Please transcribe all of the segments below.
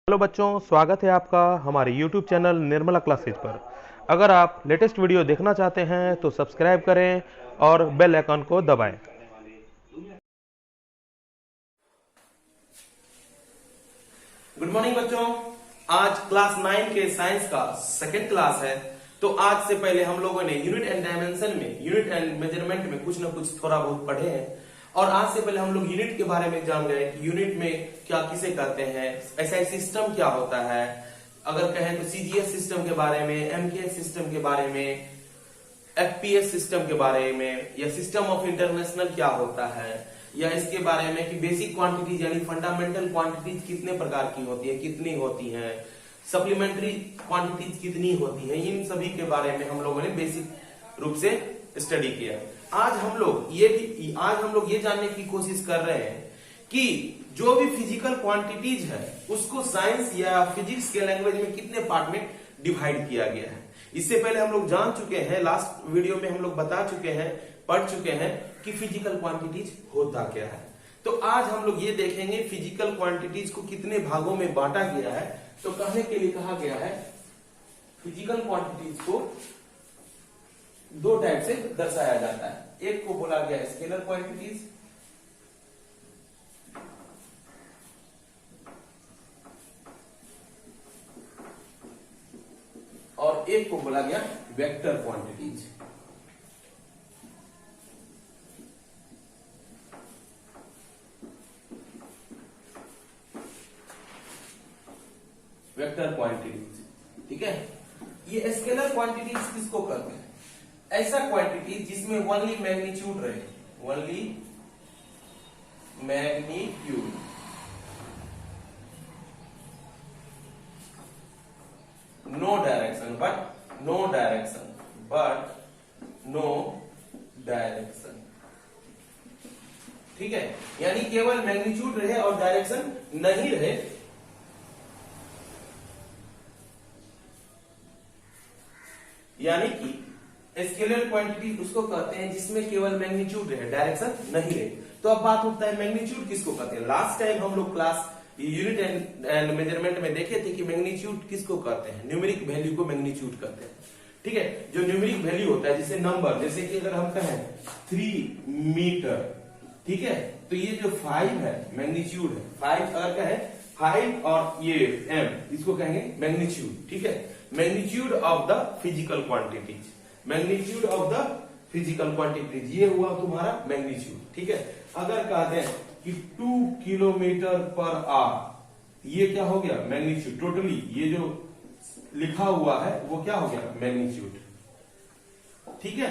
Hello बच्चों, स्वागत है आपका हमारे YouTube चैनल निर्मला क्लासेज पर। अगर आप लेटेस्ट वीडियो देखना चाहते हैं तो सब्सक्राइब करें और बेल आइकन को दबाएं। गुड मॉर्निंग बच्चों, आज क्लास 9 के साइंस का सेकेंड क्लास है। तो आज से पहले हम लोगों ने यूनिट एंड डायमेंशन में, यूनिट एंड मेजरमेंट में कुछ ना कुछ थोड़ा बहुत पढ़े हैं। और आज से पहले हम लोग यूनिट के बारे में जान गए कि यूनिट में क्या किसे कहते हैं, एसआई सिस्टम क्या होता है, अगर कहें तो सीजीएस सिस्टम के बारे में, एमकेएस सिस्टम के बारे में, एफपीएस सिस्टम के बारे में, या सिस्टम ऑफ इंटरनेशनल क्या होता है, या इसके बारे में कि बेसिक क्वांटिटीज यानी फंडामेंटल क्वांटिटीज कितने प्रकार की होती है, कितनी होती हैं, सप्लीमेंट्री क्वांटिटीज कितनी होती हैं, इन सभी के बारे में हम लोगों ने बेसिक रूप से स्टडी किया। आज हम लोग ये जानने की कोशिश कर रहे हैं कि जो भी फिजिकल क्वांटिटीज है उसको साइंस या फिजिक्स के लैंग्वेज में कितने पार्ट में डिवाइड किया गया है। इससे पहले हम लोग जान चुके हैं, लास्ट वीडियो में हम लोग बता चुके हैं, पढ़ चुके हैं कि फिजिकल क्वांटिटीज होता क्या है। तो आज हम लोग ये देखेंगे फिजिकल क्वांटिटीज को कितने भागों में बांटा गया है। तो कहने के लिए कहा गया है फिजिकल क्वांटिटीज को दो टाइप से दर्शाया जाता है। एक को बोला गया स्केलर क्वांटिटीज, और एक को बोला गया वेक्टर क्वांटिटीज। वेक्टर क्वांटिटीज, ठीक है। ये स्केलर क्वांटिटीज किसको कहते हैं? ऐसा क्वांटिटी जिसमें ओनली मैग्नीट्यूड रहे, only magnitude, no direction but no direction, but no direction, ठीक है। यानी केवल मैग्नीट्यूड रहे और डायरेक्शन नहीं रहे। यानी कि स्केलर क्वांटिटी उसको कहते हैं जिसमें केवल मैग्नीट्यूड रहे, डायरेक्शन नहीं रहे। तो अब बात उठता है मैग्नीट्यूड किसको कहते हैं। लास्ट टाइम हम लोग क्लास यूनिट एंड मेजरमेंट में देखे थे कि मैग्नीट्यूड किसको कहते हैं, न्यूमेरिक वैल्यू को मैग्नीट्यूड कहते हैं, ठीक है। जो न्यूमेरिक वैल्यू होता है जैसे नंबर, जैसे कि अगर हम कहें 3 मीटर, ठीक है, तो ये जो 5 है मैग्नीट्यूड है। 5 अगर कहें 5 और ये m, इसको कहेंगे मैग्नीट्यूड, ठीक है। Magnitude of the physical quantities, magnitude of the physical quantities, ये हुआ तुम्हारा मैग्नीट्यूड, ठीक है। अगर कहते हैं कि 2 किलोमीटर पर आवर, ये क्या हो गया मैग्नीट्यूड। टोटली ये जो लिखा हुआ है वो क्या हो गया मैग्नीट्यूड, ठीक है।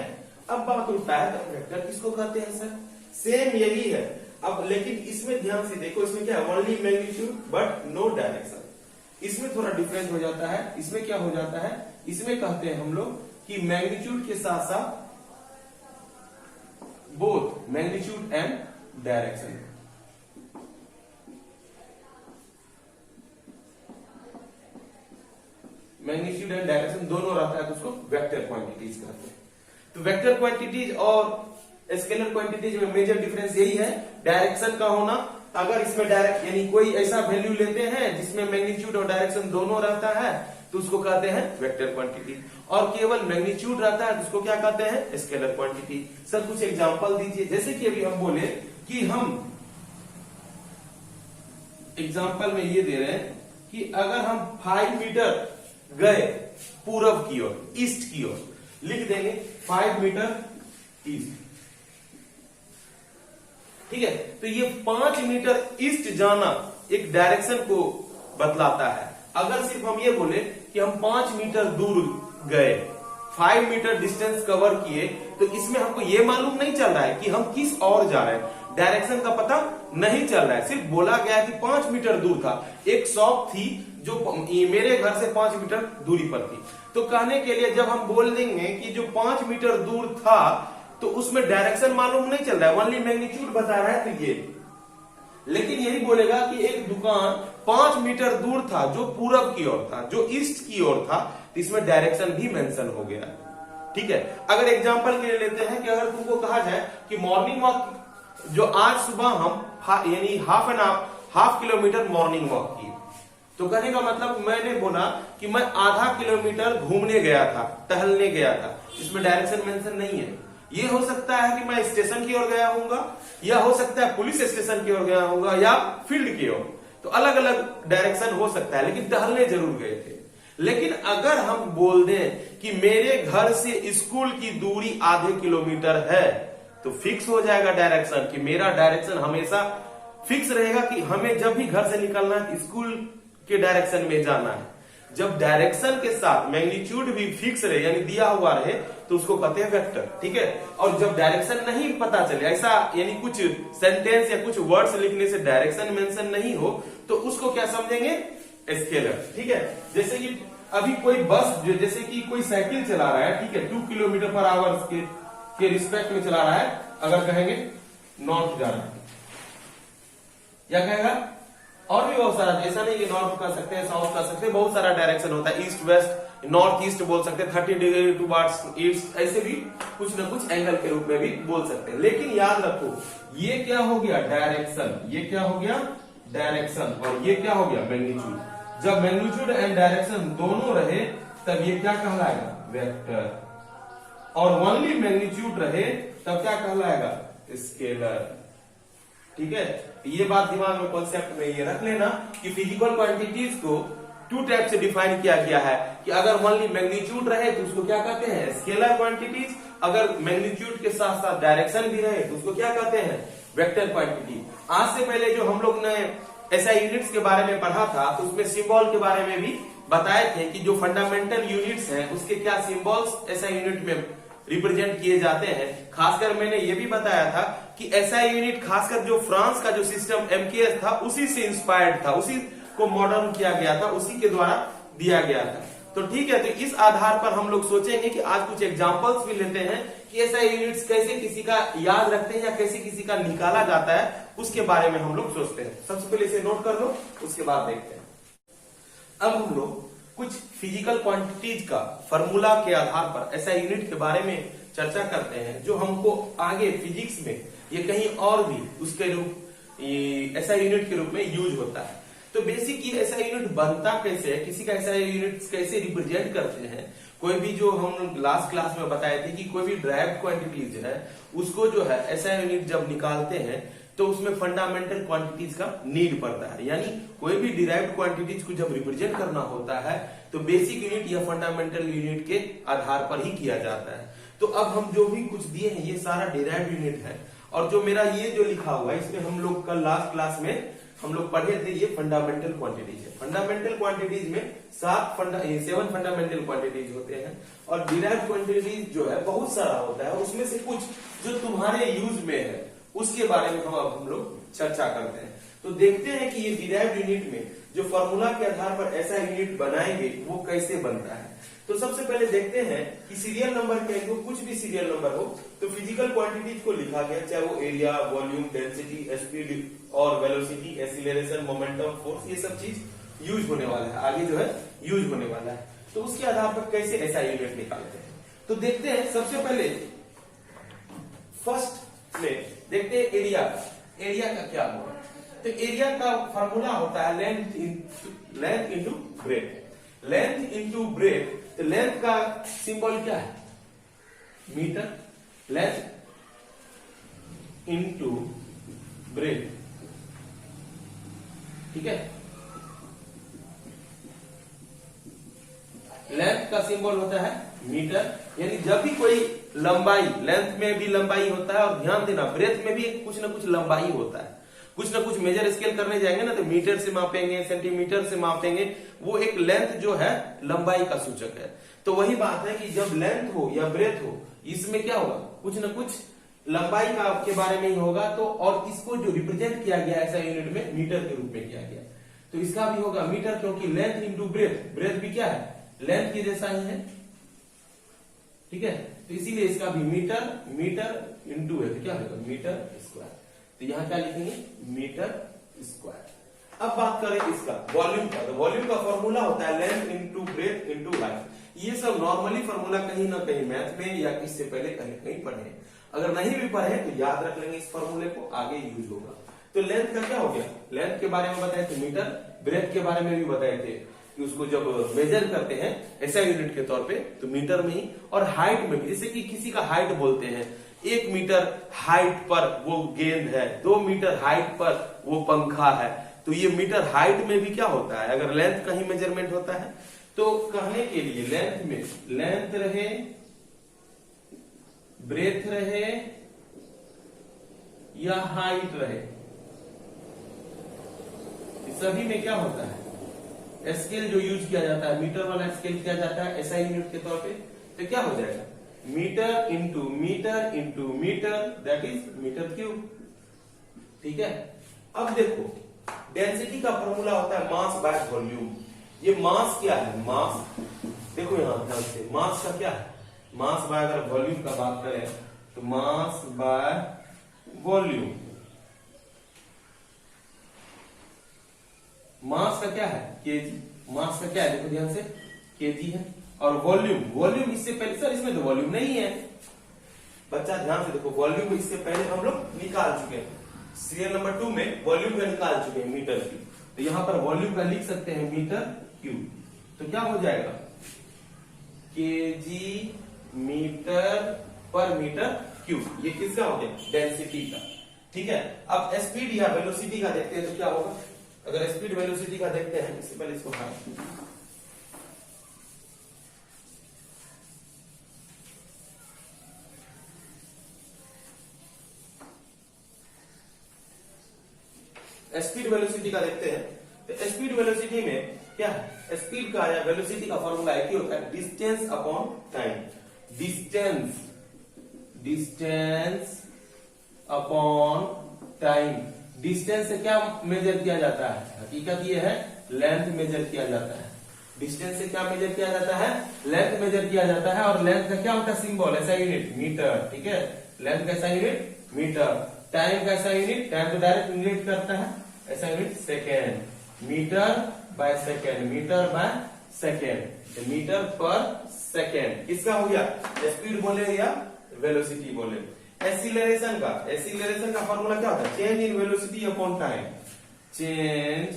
अब बात उठता है वेक्टर किसको कहते हैं सर। सेम यही है। अब लेकिन इसमें ध्यान से देखो, इसमें क्या है only magnitude but no direction. इसमें थोड़ा डिफरेंस हो जाता है। इसमें क्या हो जाता है, इसमें कहते हैं हम लोग कि मैग्नीट्यूड के साथ साथ both magnitude and direction, magnitude and direction दोनों रहता है तो उसको वेक्टर क्वांटिटीज कहते हैं। तो वेक्टर क्वांटिटीज और स्केलर क्वांटिटीज में मेजर डिफरेंस यही है, डायरेक्शन का होना। अगर इसमें डायरेक्ट यानी कोई ऐसा वैल्यू लेते हैं जिसमें मैग्नीट्यूड और डायरेक्शन दोनों रहता है तो उसको कहते हैं वेक्टर क्वांटिटी, और केवल मैग्नीट्यूड रहता है तो उसको क्या कहते हैं स्केलर क्वांटिटी। सर कुछ एग्जांपल दीजिए। जैसे कि अभी हम बोले कि हम एग्जांपल में ये दे रहे हैं कि अगर हम 5 मीटर गए पूरब की ओर, ईस्ट की ओर, लिख देंगे 5 मीटर ईस्ट, ठीक है। तो ये 5 मीटर ईस्ट जाना एक डायरेक्शन को बतलाता है। अगर सिर्फ हम ये बोले कि हम 5 मीटर दूर गए, 5 मीटर डिस्टेंस कवर किए, तो इसमें हमको ये मालूम नहीं चल रहा है कि हम किस ओर जा रहे हैं, डायरेक्शन का पता नहीं चल रहा है। सिर्फ बोला गया है कि 5 मीटर दूर था। एक शॉप थी जो मेरे घर से 5 मीटर दूरी पर थी। तो कहने के लिए जब हम बोल देंगे कि जो 5 मीटर दूर था तो उसमें डायरेक्शन मालूम नहीं चल रहा है, ओनली मैग्नीट्यूड बता रहा है, तो ये। लेकिन यही बोलेगा कि एक दुकान 5 मीटर दूर था जो पूरब की ओर था, जो ईस्ट की ओर था, तो इसमें डायरेक्शन भी मेंशन हो गया, ठीक है। अगर एग्जांपल के लिए लेते हैं कि अगर तुमको कहा जाए कि मॉर्निंग वॉक जो आज सुबह हम यानी हाफ किलोमीटर मॉर्निंग वॉक की, तो कहने का मतलब मैंने बोला कि मैं आधा किलोमीटर घूमने गया था, टहलने गया था, इसमें डायरेक्शन मेंशन नहीं है। ये हो सकता है कि मैं स्टेशन की ओर गया होऊंगा, या हो सकता है पुलिस स्टेशन की ओर गया होऊंगा, या फील्ड की ओर, तो अलग अलग डायरेक्शन हो सकता है, लेकिन टहलने जरूर गए थे। लेकिन अगर हम बोल दें कि मेरे घर से स्कूल की दूरी आधे किलोमीटर है, तो फिक्स हो जाएगा डायरेक्शन, कि मेरा डायरेक्शन हमेशा फिक्स रहेगा कि हमें जब भी घर से निकलना है स्कूल के डायरेक्शन में जाना है। जब डायरेक्शन के साथ मैग्नीट्यूड भी फिक्स रहे यानी दिया हुआ रहे तो उसको कहते हैं वेक्टर, ठीक है। और जब डायरेक्शन नहीं पता चले, ऐसा यानी कुछ सेंटेंस या कुछ वर्ड्स लिखने से डायरेक्शन मेंशन नहीं हो, तो उसको क्या समझेंगे, स्केलर, ठीक है। जैसे कि अभी कोई बस जैसे कि कोई साइकिल चला रहा है, ठीक है, 2 किलोमीटर पर आवर के रिस्पेक्ट में चला रहा है, अगर कहेंगे नॉर्थ जा रहा है, या कहेगा और भी बहुत सारा, ऐसा नहीं कि नॉर्थ कर सकते हैं, साउथ कर सकते हैं, बहुत सारा डायरेक्शन होता है, ईस्ट वेस्ट, नॉर्थ ईस्ट बोल सकते हैं, 30 डिग्री टुवर्ड्स ईस्ट, ऐसे भी कुछ ना कुछ एंगल के रूप में भी बोल सकते हैं। लेकिन याद रखो, ये क्या हो गया डायरेक्शन, ये क्या हो गया डायरेक्शन, और ये क्या हो गया मैग्नीट्यूड। जब मैग्नीट्यूड एंड डायरेक्शन दोनों रहे तब ये क्या कहलाएगा, वेक्टर, और ओनली मैग्नीट्यूड रहे तब क्या कहलाएगा, स्केलर, ठीक है। ये बात दिमाग में कॉन्सेप्ट में ये रख लेना कि फिजिकल क्वांटिटीज को 2 टाइप से डिफाइन किया गया है, कि अगर ओनली मैग्नीट्यूड रहे तो उसको क्या कहते हैं, स्केलर क्वांटिटीज, अगर मैग्नीट्यूड के साथ साथ डायरेक्शन भी रहे तो उसको क्या कहते हैं, वेक्टर क्वांटिटी। आज से पहले जो हम लोग ने SI यूनिट्स के बारे में पढ़ा था, तो उसमें सिंबल के बारे में भी बताए थे कि जो फंडामेंटल यूनिट्स हैं उसके क्या सिंबल्स SI यूनिट में रिप्रेजेंट किए जाते हैं। खासकर मैंने ये भी बताया था कि SI यूनिट खासकर जो फ्रांस का जो सिस्टम MKS था उसी से इंस्पायर्ड था, उसी को मॉडर्न किया गया था, उसी के द्वारा दिया गया था। तो ठीक है, तो इस आधार पर हम लोग सोचेंगे कि आज कुछ एग्जांपल्स भी लेते हैं कि SI यूनिट्स कैसे किसी का याद रखते हैं या कैसे किसी का निकाला जाता है, उसके बारे में हम लोग सोचते हैं। सबसे पहले इसे नोट कर लो, उसके बाद देखते हैं। अब हम लोग कुछ फिजिकल क्वांटिटीज का फॉर्मूला के आधार पर SI यूनिट के बारे में चर्चा करते हैं, जो हमको आगे फिजिक्स में ये कहीं और भी उसके रूप SI यूनिट के रूप में यूज होता है। तो बेसिक ये SI यूनिट बनता कैसे है, किसी का SI यूनिट कैसे रिप्रेजेंट करते हैं। कोई भी जो हम लास्ट क्लास में बताए थे कि कोई भी ड्राइव क्वांटिटीज है उसको जो है SI यूनिट जब निकालते हैं तो उसमें फंडामेंटल क्वांटिटीज का नीड पड़ता है, यानी कोई भी डिराइव्ड क्वांटिटीज को जब रिप्रेजेंट करना होता है तो बेसिक यूनिट या फंडामेंटल यूनिट के आधार पर ही किया जाता है। तो अब हम जो भी कुछ दिए हैं ये सारा डिराइव्ड यूनिट है, और जो मेरा ये जो लिखा हुआ है इसमें हम लोग कल लास्ट क्लास में हम लोग पढ़े थे, ये फंडामेंटल क्वांटिटीज है। फंडामेंटल क्वांटिटीज में 7 फंडामेंटल क्वांटिटीज होते हैं, और डिराइव्ड क्वांटिटीज जो है बहुत सारा होता है, उसमें से कुछ जो तुम्हारे यूज में है उसके बारे में हम लोग चर्चा करते हैं। तो देखते हैं कि ये डिराइव्ड यूनिट में जो फॉर्मूला के आधार पर ऐसा यूनिट बनाएंगे वो कैसे बनता है। तो सबसे पहले देखते हैं कि सीरियल नंबर क्या है, कुछ भी सीरियल नंबर हो तो फिजिकल क्वांटिटीज को लिखा गया, चाहे वो एरिया, वॉल्यूम, डेंसिटी, स्पीड और वेलोसिटी, एक्सीलरेशन, मोमेंटम, फोर्स, ये सब चीज यूज होने वाला है, आगे जो है यूज होने वाला है। तो उसके आधार पर कैसे ऐसा यूनिट निकालते हैं, तो देखते हैं। सबसे पहले फर्स्ट में देखते हैं एरिया का क्या होगा। तो एरिया का फॉर्मूला होता है length into breadth. Length into breadth, तो लेंथ का सिंबल क्या है, मीटर, लेंथ इंटू ब्रेथ, ठीक है। लेंथ का सिंबल होता है मीटर, यानी जब भी कोई लंबाई, लेंथ में भी लंबाई होता है, और ध्यान देना ब्रेथ में भी कुछ ना कुछ लंबाई होता है। कुछ ना कुछ मेजर स्केल करने जाएंगे ना तो मीटर से मापेंगे, सेंटीमीटर से मापेंगे, वो एक लेंथ जो है लंबाई का सूचक है। तो वही बात है कि जब लेंथ हो या ब्रेथ हो, इसमें क्या होगा, कुछ ना कुछ लंबाई का के बारे में ही होगा। तो और इसको जो रिप्रेजेंट किया गया ऐसा यूनिट में मीटर के रूप में किया गया, तो इसका भी होगा मीटर, क्योंकि लेंथ इंटू ब्रेथ, ब्रेथ भी क्या है, लेंथ के जैसा ही है, ठीक है। तो इसीलिए इसका भी मीटर इंटू है, तो क्या होगा मीटर स्क्वायर। तो यहां क्या लिखेंगे, मीटर स्क्वायर। अब बात करें इसका वॉल्यूम का, तो वॉल्यूम का फॉर्मूला होता है length into breadth into height. ये सब नॉर्मली फॉर्मूला कहीं ना कहीं मैथ में या इससे पहले कहीं पढ़े, अगर नहीं भी पढ़े तो याद रख लेंगे इस फॉर्मूले को, आगे यूज होगा। तो लेंथ का क्या हो गया, लेंथ के बारे में बताए तो मीटर, ब्रेथ के बारे में भी बताए थे कि उसको जब मेजर करते हैं ऐसा यूनिट के तौर पे तो मीटर में ही, और हाइट में भी, जैसे कि किसी का हाइट बोलते हैं 1 मीटर हाइट पर वो गेंद है, 2 मीटर हाइट पर वो पंखा है, तो ये मीटर हाइट में भी क्या होता है, अगर लेंथ का ही मेजरमेंट होता है तो कहने के लिए लेंथ में लेंथ रहे, ब्रेथ रहे या हाइट रहे, सभी में क्या होता है स्केल जो यूज किया जाता है, मीटर वाला स्केल किया जाता है ऐसा यूनिट के तौर पे, तो क्या हो जाएगा metre into metre that is metre cube. ठीक है, अब देखो डेंसिटी का फॉर्मूला होता है मास बाय वॉल्यूम। ये मास क्या है, मास देखो यहां ध्यान से, मास का क्या है, मास बाय अगर वॉल्यूम का बात करें तो मास बाय वॉल्यूम, मास का क्या है केजी, मास का क्या है देखो ध्यान से केजी है, और वॉल्यूम इससे पहले, सर इसमें तो वॉल्यूम नहीं है, बच्चा ध्यान से देखो वॉल्यूम इससे पहले हम लोग निकाल चुके हैं, सीरियल नंबर 2 में वॉल्यूम का निकाल चुके हैं मीटर की, तो यहां पर वॉल्यूम का लिख सकते हैं मीटर क्यूब, तो क्या हो जाएगा केजी मीटर पर मीटर क्यूब, ये किसका हो गया डेंसिटी का। ठीक है, अब स्पीड या वेलोसिटी का देखते हैं तो क्या होगा, अगर स्पीड वेलोसिटी का देखते हैं इससे पहले इसको स्पीड वेलोसिटी का देखते हैं, तो स्पीड वेलोसिटी में क्या है, स्पीड का या वेलोसिटी का फॉर्मूला एक ही होता है distance upon time, distance upon time. Distance से क्या मेजर किया जाता है, हकीकत ये है लेंथ मेजर किया जाता है, डिस्टेंस से क्या मेजर किया जाता है, लेंथ मेजर किया जाता है, और लेंथ का क्या होता है सिंबल, ऐसा यूनिट मीटर। ठीक है, लेंथ कैसा यूनिट मीटर, टाइम कैसा यूनिट, टाइम तो डायरेक्ट रिलेट करता है ऐसा unit second, metre by second, metre by second, metre पर सेकेंड, किसका हो गया स्पीड बोले या वेलोसिटी बोले। एक्सीलरेशन का फॉर्मूला क्या होता है, change in velocity upon time, change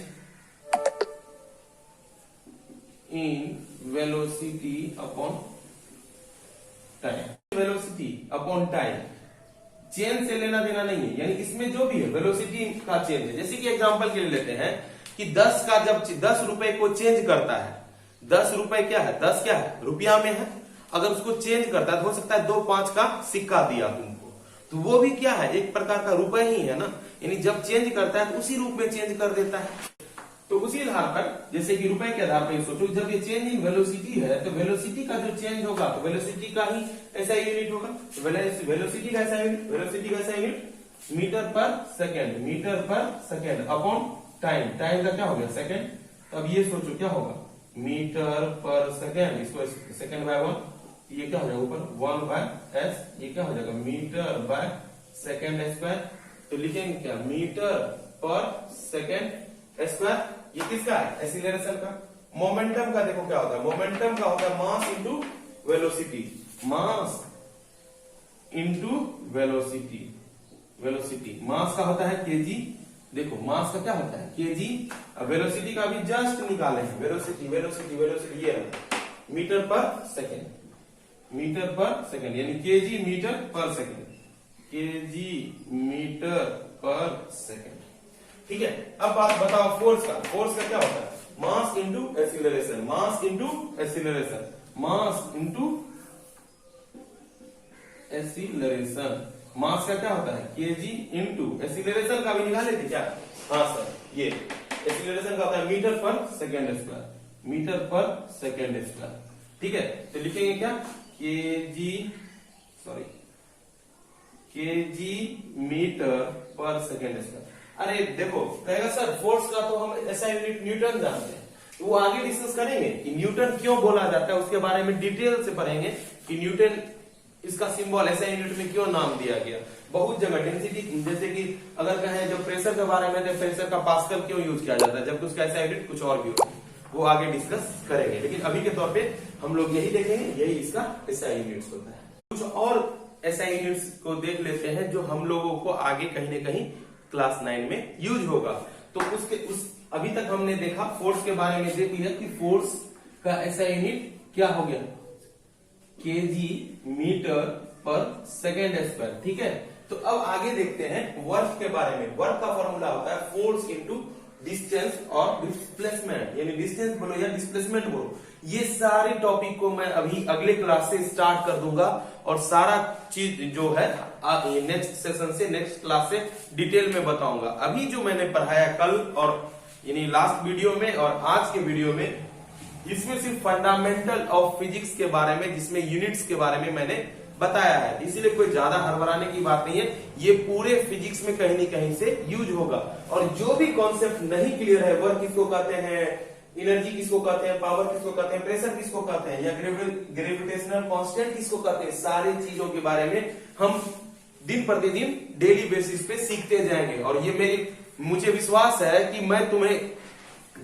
in velocity upon time, velocity upon time, change से लेना देना नहीं है, यानी इसमें जो भी है वेलोसिटी का चेंज है। जैसे कि एग्जांपल के लिए लेते हैं कि 10 का जब 10 रुपए को चेंज करता है, 10 रुपए क्या है, 10 क्या है रुपया में है, अगर उसको चेंज करता है तो हो सकता है 2 5 का सिक्का दिया तुमको, तो वो भी क्या है एक प्रकार का रुपए ही है ना, यानी जब चेंज करता है तो उसी रूप में चेंज कर देता है। तो उसी आधार पर जैसे कि रुपए के आधार पर सोचो, जब ये चेंज इन वेलोसिटी है तो वेलोसिटी का जो चेंज होगा तो वेलोसिटी का ही ऐसा यूनिट होगा, वेलोसिटी का ऐसा यूनिट, वेलोसिटी का ऐसा यूनिट मीटर पर सेकेंड अपॉन टाइम, टाइम का क्या हो गया सेकेंड, तो अब ये सोचो क्या होगा मीटर पर सेकेंड, इसको सेकेंड बाय 1, ये क्या हो जाएगा ऊपर 1 बाय एस, ये क्या हो जाएगा मीटर बाय सेकेंड स्क्वायर, तो लिखेंगे क्या मीटर पर सेकेंड स्क्वायर। ये किसका है एक्सीलरेशन का। मोमेंटम का देखो क्या होता है, मोमेंटम का होता है mass into velocity, mass into velocity, mass का होता है केजी, देखो मास का क्या होता है केजी, वेलोसिटी का भी जस्ट निकाले हैं, वेलोसिटी ये है मीटर पर सेकेंड, यानी केजी मीटर पर सेकेंड, केजी मीटर पर सेकेंड। ठीक है, अब आप बताओ फोर्स का क्या होता है, mass into acceleration, mass into acceleration, mass का क्या होता है केजी इंटू एक्सीलरेशन का भी निकाले थे क्या, हाँ सर, ये एक्सीलरेशन का होता है मीटर पर सेकेंड स्क्वायर, ठीक है, तो लिखेंगे क्या केजी मीटर पर सेकेंड स्क्वायर। अरे देखो कहेगा सर फोर्स का तो हम ऐसा यूनिट न्यूटन जानते हैं, तो वो आगे डिस्कस करेंगे कि न्यूटन क्यों बोला जाता है, उसके बारे में डिटेल से पढ़ेंगे कि न्यूटन इसका सिंबल ऐसा यूनिट में क्यों नाम दिया गया। बहुत जगह डेंसिटी, जैसे कि अगर कहें जो प्रेशर के बारे में, तो प्रेशर का पास्कल क्यों यूज किया जाता है, जबकि उसका ऐसा यूनिट कुछ और भी होता है, वो आगे डिस्कस करेंगे, लेकिन अभी के तौर पे हम लोग यही देखेंगे, यही इसका ऐसा यूनिट होता है। कुछ और ऐसा यूनिट्स को देख लेते हैं जो हम लोगों को आगे कहीं न कहीं क्लास 9 में यूज होगा। तो उस अभी तक हमने देखा फोर्स के बारे में देख लिया कि फोर्स का ऐसा यूनिट क्या हो गया, केजी मीटर पर सेकेंड स्क्वायर। ठीक है, तो अब आगे देखते हैं वर्क के बारे में। वर्क का फॉर्मूला होता है फोर्स इनटू डिस्टेंस और डिस्प्लेसमेंट, यानी डिस्टेंस बोलो या डिस्प्लेसमेंट बोलो। ये सारे टॉपिक को मैं अभी अगले क्लास से स्टार्ट कर दूंगा और सारा चीज जो है नेक्स्ट सेशन से, नेक्स्ट क्लास से डिटेल में बताऊंगा। अभी जो मैंने पढ़ाया कल और यानी लास्ट वीडियो में और आज के वीडियो में, इसमें सिर्फ फंडामेंटल ऑफ फिजिक्स के बारे में, जिसमें यूनिट्स के बारे में मैंने बताया है, इसीलिए कोई ज्यादा हड़बड़ाने की बात नहीं है। ये पूरे फिजिक्स में कहीं न कहीं से यूज होगा। और जो भी कॉन्सेप्ट नहीं क्लियर है, वर्क किसको कहते हैं, एनर्जी किसको कहते हैं, पावर किसको कहते हैं, प्रेशर किसको कहते हैं, या ग्रेविटेशनल कांस्टेंट किसको कहते हैं, सारी चीजों के बारे में हम दिन प्रतिदिन डेली बेसिस पे सीखते जाएंगे। और ये मुझे विश्वास है कि मैं तुम्हें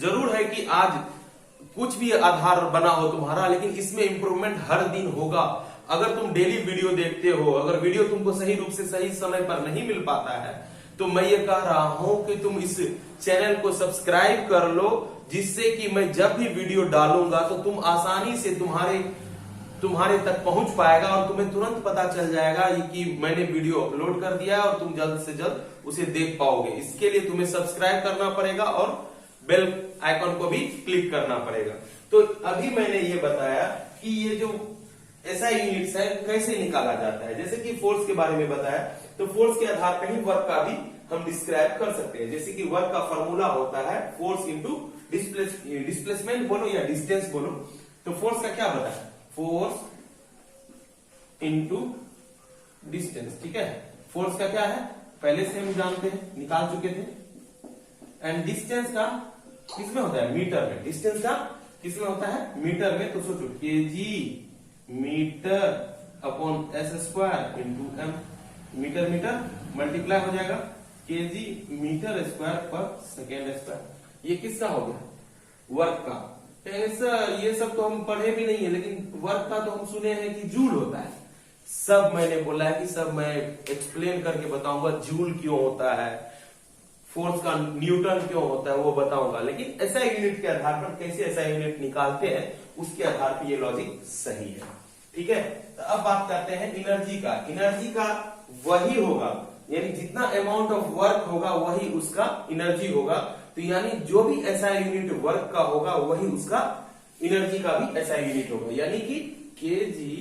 जरूर है कि आज कुछ भी आधार बना हो तुम्हारा, लेकिन इसमें इंप्रूवमेंट हर दिन होगा। अगर तुम डेली वीडियो देखते हो, अगर वीडियो तुमको सही रूप से सही समय पर नहीं मिल पाता है, तो मैं ये कह रहा हूं कि तुम इस चैनल को सब्सक्राइब कर लो, जिससे कि मैं जब भी वीडियो डालूंगा तो तुम आसानी से तुम्हारे तक पहुंच पाएगा और तुम्हें तुरंत पता चल जाएगा कि मैंने वीडियो अपलोड कर दिया है और तुम जल्द से जल्द उसे देख पाओगे। इसके लिए तुम्हें सब्सक्राइब करना पड़ेगा और बेल आइकन को भी क्लिक करना पड़ेगा। तो अभी मैंने ये बताया कि ये जो एसआई यूनिट्स है कैसे निकाला जाता है। जैसे कि फोर्स के बारे में बताया, तो फोर्स के आधार पर ही वर्क का भी हम डिस्क्राइब कर सकते हैं। जैसे कि वर्क का फॉर्मूला होता है फोर्स इंटू डिस्प्लेसमेंट बोलो या डिस्टेंस बोलो। तो फोर्स का क्या बताया, फोर्स इंटू डिस्टेंस। ठीक है, फोर्स का क्या है पहले से हम जानते हैं, निकाल चुके थे। एंड डिस्टेंस का किसमें होता है, मीटर में। डिस्टेंस का किसमें होता है, मीटर में। तो सोचो KG metre upon s square into m, metre metre multiply हो जाएगा, केजी मीटर स्क्वायर पर सेकेंड स्क्वायर। ये किसका हो गया, वर्क का। ऐसा ये सब तो हम पढ़े भी नहीं है, लेकिन वर्क का तो हम सुने हैं कि जूल होता है। सब मैंने बोला है कि सब मैं एक्सप्लेन करके बताऊंगा, जूल क्यों होता है, फोर्स का न्यूटन क्यों होता है वो बताऊंगा। लेकिन ऐसा यूनिट के आधार पर कैसे ऐसा यूनिट निकालते हैं, उसके आधार पर ये लॉजिक सही है। ठीक है, तो अब बात करते हैं एनर्जी का। एनर्जी का वही होगा, यानी जितना अमाउंट ऑफ वर्क होगा वही उसका एनर्जी होगा। तो यानी जो भी ऐसा यूनिट वर्क का होगा वही उसका एनर्जी का भी ऐसा यूनिट होगा, यानी कि केजी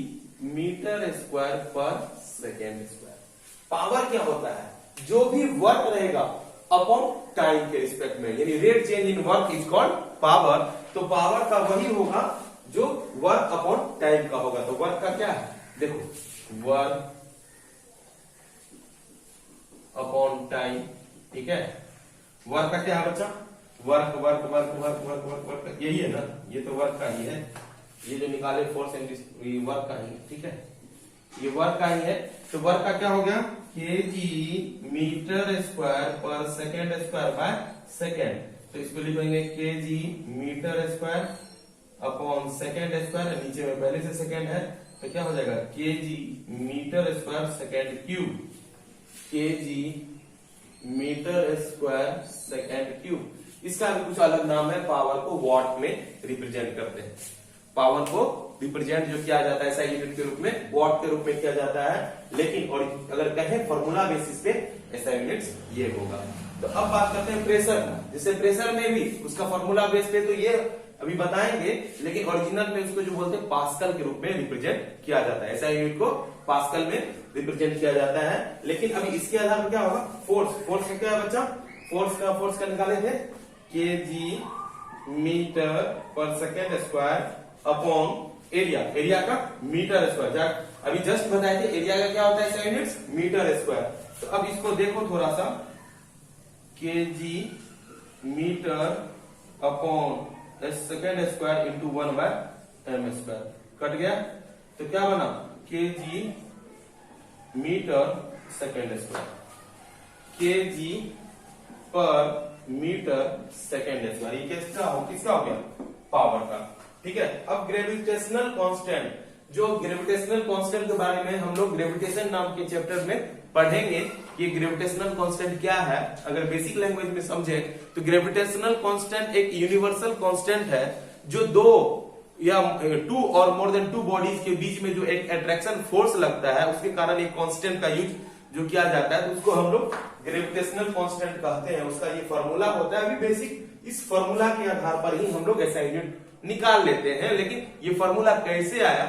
मीटर स्क्वायर पर सेकेंड स्क्वायर। पावर क्या होता है, जो भी वर्क रहेगा अपॉन टाइम के रिस्पेक्ट में, यानी rate change in work is called power. तो पावर का वही होगा जो वर्क अपॉन टाइम का होगा। तो वर्क का क्या है, देखो वर्क अपॉन टाइम। ठीक है, वर्क का क्या है बच्चा, work work work work work work work, यही है ना, ये तो वर्क का ही है। ये जो निकाले फोर्स एंड वर्क का ही है। ठीक है, ये वर्क का ही है। तो वर्क का क्या हो गया, केजी मीटर स्क्वायर पर सेकेंड स्क्वायर बाय सेकेंड। तो इसको लिखेंगे KG metre square upon second square, नीचे में पहले से सेकेंड है तो क्या हो जाएगा, KG metre square second cube, KG metre square second cube. इसका भी कुछ अलग नाम है, पावर को वॉट में रिप्रेजेंट करते हैं। पावर को रिप्रेजेंट जो किया जाता है ऐसा यूनिट के रूप में, वॉट के रूप में किया जाता है। लेकिन और अगर कहें फॉर्मूला बेसिस पे ऐसा यूनिट्स ये होगा। तो अब बात करते हैं प्रेशर का। जैसे प्रेशर में भी उसका फॉर्मूला बेस पे तो ये अभी बताएंगे, लेकिन ओरिजिनल में उसको जो बोलते हैं पास्कल के रूप में रिप्रेजेंट किया जाता है। ऐसा यूनिट को पास्कल में रिप्रेजेंट किया जाता है। लेकिन अभी इसके आधार पर क्या होगा, फोर्स। फोर्स का क्या है बच्चा, फोर्स का निकाले थे केजी मीटर पर second square upon area, area का मीटर स्क्वायर। अभी जस्ट बताए थे एरिया का क्या होता है ऐसा यूनिट्स, मीटर स्क्वायर। तो अब इसको देखो थोड़ा सा, KG metre upon second square into 1/m square, cut गया। तो क्या बना, KG metre second square, KG पर मीटर सेकेंड स्क्वायर। ये किसका हो गया, पावर का। ठीक है, अब ग्रेविटेशनल कांस्टेंट, जो ग्रेविटेशनल कांस्टेंट के बारे में हम लोग ग्रेविटेशन नाम के चैप्टर में पढ़ेंगे कि ग्रेविटेशनल कांस्टेंट क्या है। अगर बेसिक लैंग्वेज में समझे तो ग्रेविटेशनल कांस्टेंट एक यूनिवर्सल कांस्टेंट है जो दो या टू और मोर देन टू बॉडीज के बीच में जो एक अट्रैक्शन फोर्स लगता है उसके कारण एक कांस्टेंट का यूज जो किया जाता है तो उसको हम लोग ग्रेविटेशनल कांस्टेंट कहते हैं। उसका ये फॉर्मूला होता है। अभी बेसिक इस फॉर्मूला के आधार पर ही हम लोग ऐसा यूनिट निकाल लेते हैं। लेकिन ये फॉर्मूला कैसे आया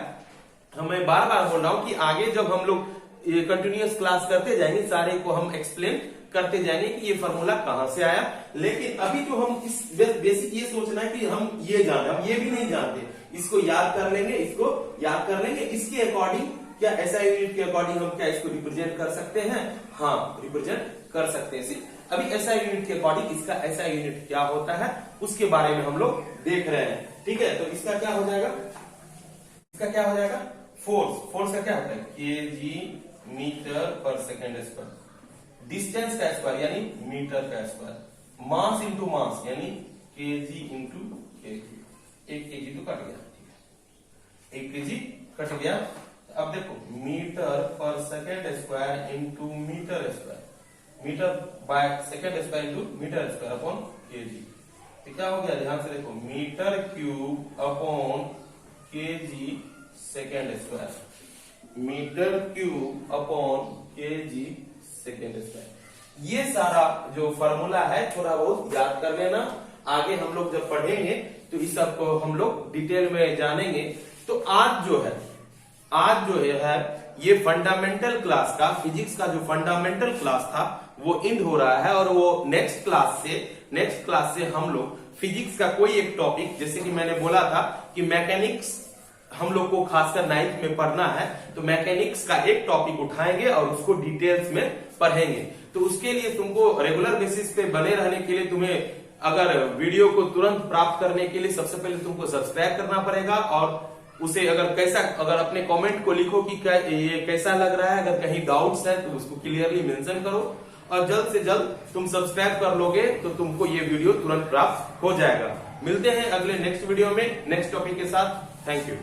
हमें बार बार बोल रहा हूं कि आगे जब हम लोग ये कंटिन्यूअस क्लास करते जाएंगे सारे को हम एक्सप्लेन करते जाएंगे कि ये फॉर्मूला कहां से आया। लेकिन अभी जो हम इस बेसिक ये सोचना है कि हम ये जाने, हम ये भी नहीं जानते, इसको याद कर लेंगे, इसको याद कर लेंगे। इसके अकॉर्डिंग क्या ऐसा यूनिट के अकॉर्डिंग हम क्या इसको रिप्रेजेंट कर सकते हैं? हाँ, रिप्रेजेंट कर सकते हैं। अभी ऐसा यूनिट के अकॉर्डिंग इसका ऐसा यूनिट क्या होता है उसके बारे में हम लोग देख रहे हैं। ठीक है, तो इसका क्या हो जाएगा? इसका क्या हो जाएगा? फोर्स का क्या होता है? केजी मीटर पर सेकेंड स्क्वायर। डिस्टेंस का स्क्वायर यानी मीटर का स्क्वायर। मास इंटू मास यानी केजी इंटू केजी। एक केजी तो कट गया, एक केजी कट गया। अब देखो मीटर पर second square into metre square, metre by second square into metre square upon KG. तो क्या हो गया? ध्यान से देखो, metre cube upon KG second square, metre cube upon KG second square. ये सारा जो फॉर्मूला है थोड़ा बहुत याद कर लेना। आगे हम लोग जब पढ़ेंगे तो इस सब को हम लोग डिटेल में जानेंगे। तो आज जो है ये फंडामेंटल क्लास का, फिजिक्स का जो फंडामेंटल क्लास था वो एंड हो रहा है। और वो नेक्स्ट क्लास से हम लोग फिजिक्स का कोई एक टॉपिक, जैसे कि मैंने बोला था कि मैकेनिक्स हम लोग को खासकर 9th में पढ़ना है, तो मैकेनिक्स का एक टॉपिक उठाएंगे और उसको डिटेल्स में पढ़ेंगे। तो उसके लिए तुमको रेगुलर बेसिस पे बने रहने के लिए तुम्हें अगर वीडियो को तुरंत प्राप्त करने के लिए सबसे पहले तुमको सब्सक्राइब करना पड़ेगा। और उसे अगर अपने कमेंट को लिखो कि ये कैसा लग रहा है, अगर कहीं डाउट्स है तो उसको क्लियरली मेंशन करो। और जल्द से जल्द तुम सब्सक्राइब कर लोगे तो तुमको ये वीडियो तुरंत प्राप्त हो जाएगा। मिलते हैं अगले नेक्स्ट वीडियो में नेक्स्ट टॉपिक के साथ। Thank you.